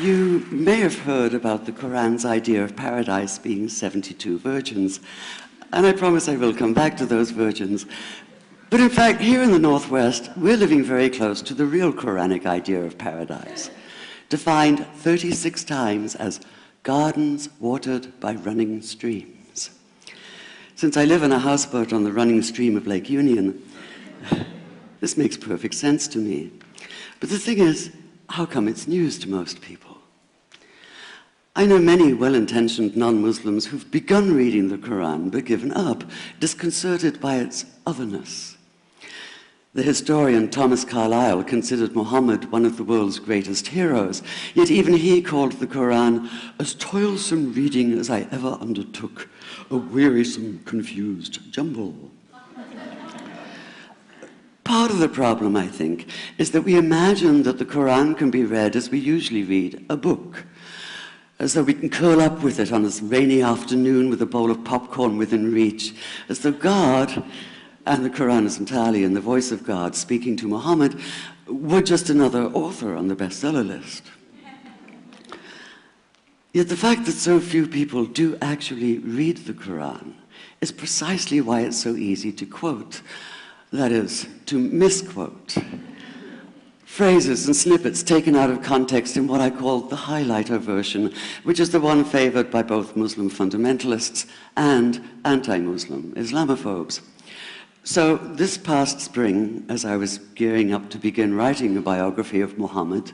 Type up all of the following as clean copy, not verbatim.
You may have heard about the Quran's idea of paradise being 72 virgins, and I promise I will come back to those virgins. But in fact, here in the Northwest, we're living very close to the real Quranic idea of paradise, defined 36 times as gardens watered by running streams. Since I live in a houseboat on the running stream of Lake Union, this makes perfect sense to me. But the thing is, how come it's news to most people? I know many well-intentioned non-Muslims who've begun reading the Quran but given up, disconcerted by its otherness. The historian Thomas Carlyle considered Muhammad one of the world's greatest heroes, yet even he called the Quran as toilsome reading as I ever undertook, a wearisome, confused jumble. Part of the problem, I think, is that we imagine that the Quran can be read as we usually read a book, as though we can curl up with it on a rainy afternoon with a bowl of popcorn within reach, as though God, and the Quran is entirely in the voice of God speaking to Muhammad, were just another author on the bestseller list. Yet the fact that so few people do actually read the Quran is precisely why it's so easy to quote. That is, to misquote. Phrases and snippets taken out of context in what I call the highlighter version, which is the one favored by both Muslim fundamentalists and anti-Muslim Islamophobes. So this past spring, as I was gearing up to begin writing a biography of Muhammad,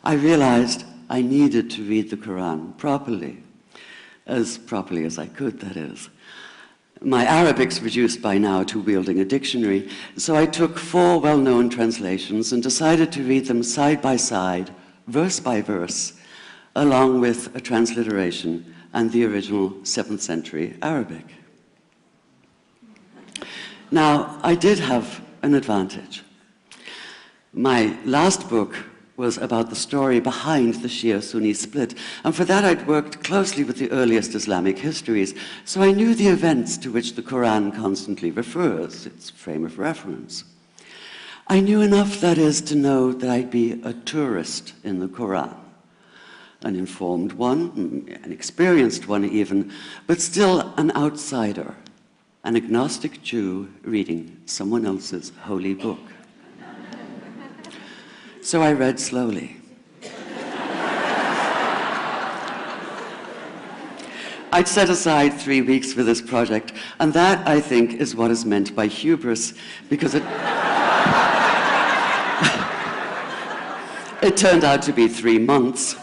I realized I needed to read the Quran properly as I could, that is. My Arabic's reduced by now to wielding a dictionary, so I took 4 well-known translations and decided to read them side by side, verse by verse, along with a transliteration and the original 7th century Arabic. Now, I did have an advantage. My last book was about the story behind the Shia-Sunni split, and for that I'd worked closely with the earliest Islamic histories, so I knew the events to which the Quran constantly refers, its frame of reference. I knew enough, that is, to know that I'd be a tourist in the Quran, an informed one, an experienced one even, but still an outsider, an agnostic Jew reading someone else's holy book. So I read slowly. I'd set aside 3 weeks for this project, and that, I think, is what is meant by hubris, because it turned out to be 3 months.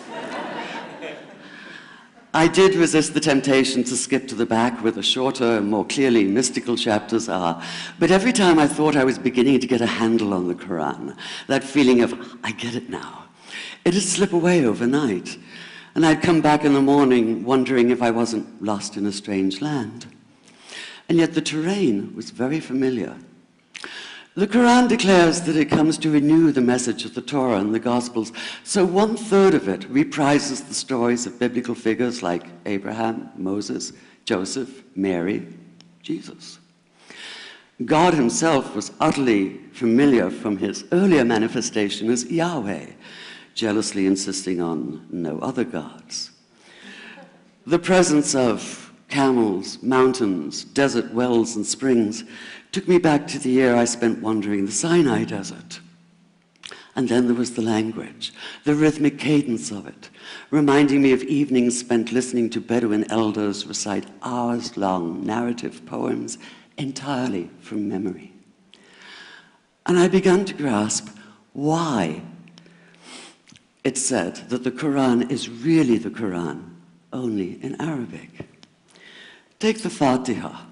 I did resist the temptation to skip to the back where the shorter, more clearly mystical chapters are, but every time I thought I was beginning to get a handle on the Quran, that feeling of, I get it now, it'd slip away overnight, and I'd come back in the morning wondering if I wasn't lost in a strange land. And yet the terrain was very familiar. The Quran declares that it comes to renew the message of the Torah and the Gospels, so 1/3 of it reprises the stories of biblical figures like Abraham, Moses, Joseph, Mary, Jesus. God himself was utterly familiar from his earlier manifestation as Yahweh, jealously insisting on no other gods. The presence of camels, mountains, desert wells and springs took me back to the year I spent wandering the Sinai desert. And then there was the language, the rhythmic cadence of it, reminding me of evenings spent listening to Bedouin elders recite hours-long narrative poems entirely from memory. And I began to grasp why it's said that the Quran is really the Quran, only in Arabic. Take the Fatiha,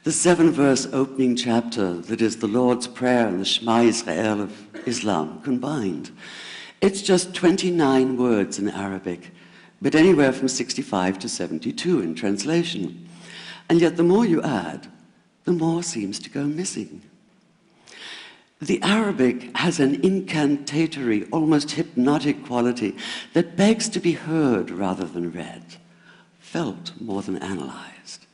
the 7-verse opening chapter that is the Lord's Prayer and the Shema Israel of Islam combined. It's just 29 words in Arabic, but anywhere from 65 to 72 in translation. And yet the more you add, the more seems to go missing. The Arabic has an incantatory, almost hypnotic quality that begs to be heard rather than read, felt more than analyzed.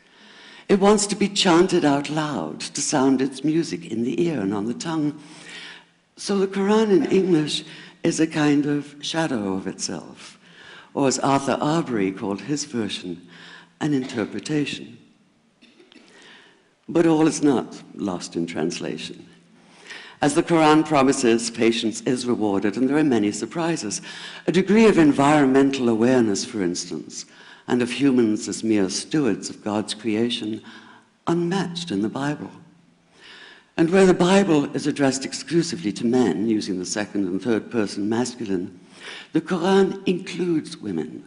It wants to be chanted out loud, to sound its music in the ear and on the tongue. So the Quran in English is a kind of shadow of itself, or as Arthur Arbery called his version, an interpretation. But all is not lost in translation. As the Quran promises, patience is rewarded, and there are many surprises. A degree of environmental awareness, for instance, and of humans as mere stewards of God's creation, unmatched in the Bible. And where the Bible is addressed exclusively to men, using the second and third person masculine, the Quran includes women,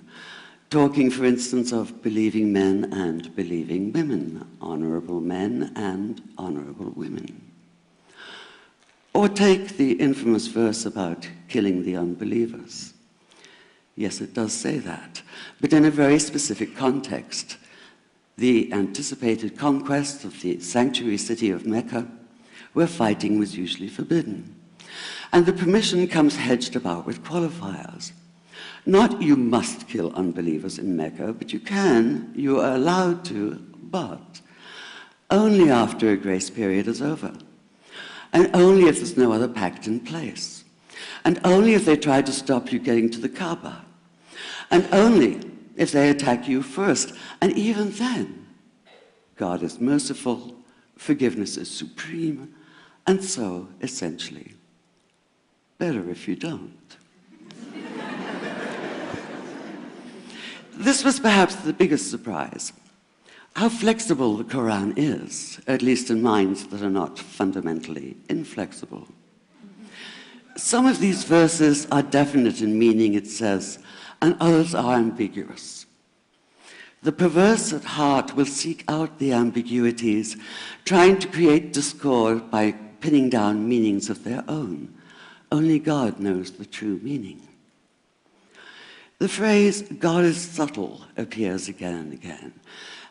talking, for instance, of believing men and believing women, honorable men and honorable women. Or take the infamous verse about killing the unbelievers. Yes, it does say that, but in a very specific context. The anticipated conquest of the sanctuary city of Mecca, where fighting was usually forbidden. And the permission comes hedged about with qualifiers. Not you must kill unbelievers in Mecca, but you can, you are allowed to, but only after a grace period is over. And only if there's no other pact in place. And only if they try to stop you getting to the Kaaba. And only if they attack you first. And even then, God is merciful, forgiveness is supreme, and so, essentially, better if you don't. This was perhaps the biggest surprise. How flexible the Quran is, at least in minds that are not fundamentally inflexible. Some of these verses are definite in meaning, it says, and others are ambiguous. The perverse at heart will seek out the ambiguities, trying to create discord by pinning down meanings of their own. Only God knows the true meaning. The phrase, God is subtle, appears again and again.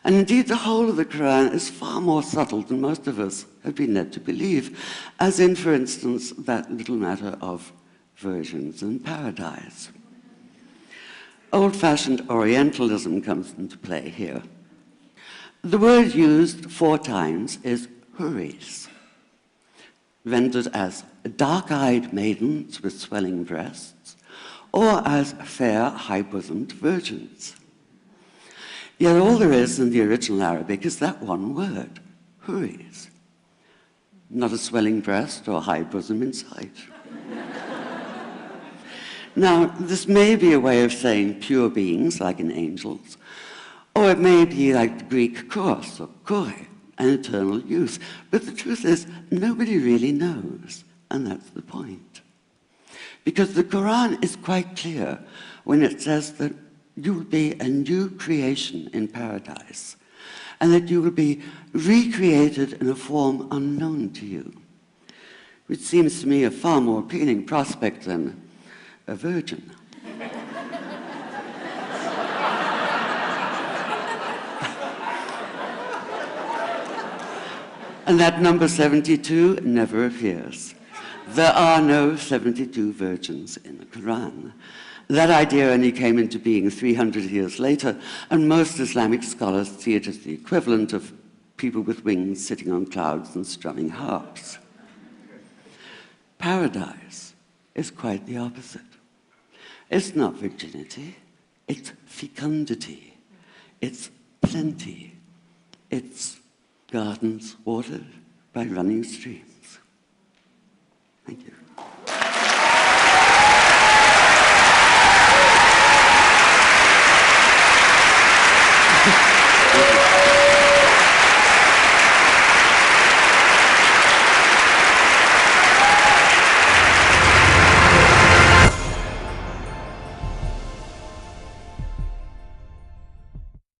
And indeed, the whole of the Quran is far more subtle than most of us have been led to believe, as in, for instance, that little matter of virgins and paradise. Old-fashioned Orientalism comes into play here. The word used 4 times is huris, rendered as dark-eyed maidens with swelling breasts, or as fair, high-bosomed virgins. Yet all there is in the original Arabic is that one word, huris. Not a swelling breast or high bosom in sight. Now, this may be a way of saying pure beings, like in angels, or it may be like the Greek kouros or kore, an eternal youth. But the truth is, nobody really knows, and that's the point. Because the Quran is quite clear when it says that you will be a new creation in paradise, and that you will be recreated in a form unknown to you, which seems to me a far more appealing prospect than a virgin. And that number 72 never appears. There are no 72 virgins in the Quran. That idea only came into being 300 years later, and most Islamic scholars see it as the equivalent of people with wings sitting on clouds and strumming harps. Paradise is quite the opposite. It's not virginity, it's fecundity, it's plenty, it's gardens watered by running streams. Thank you.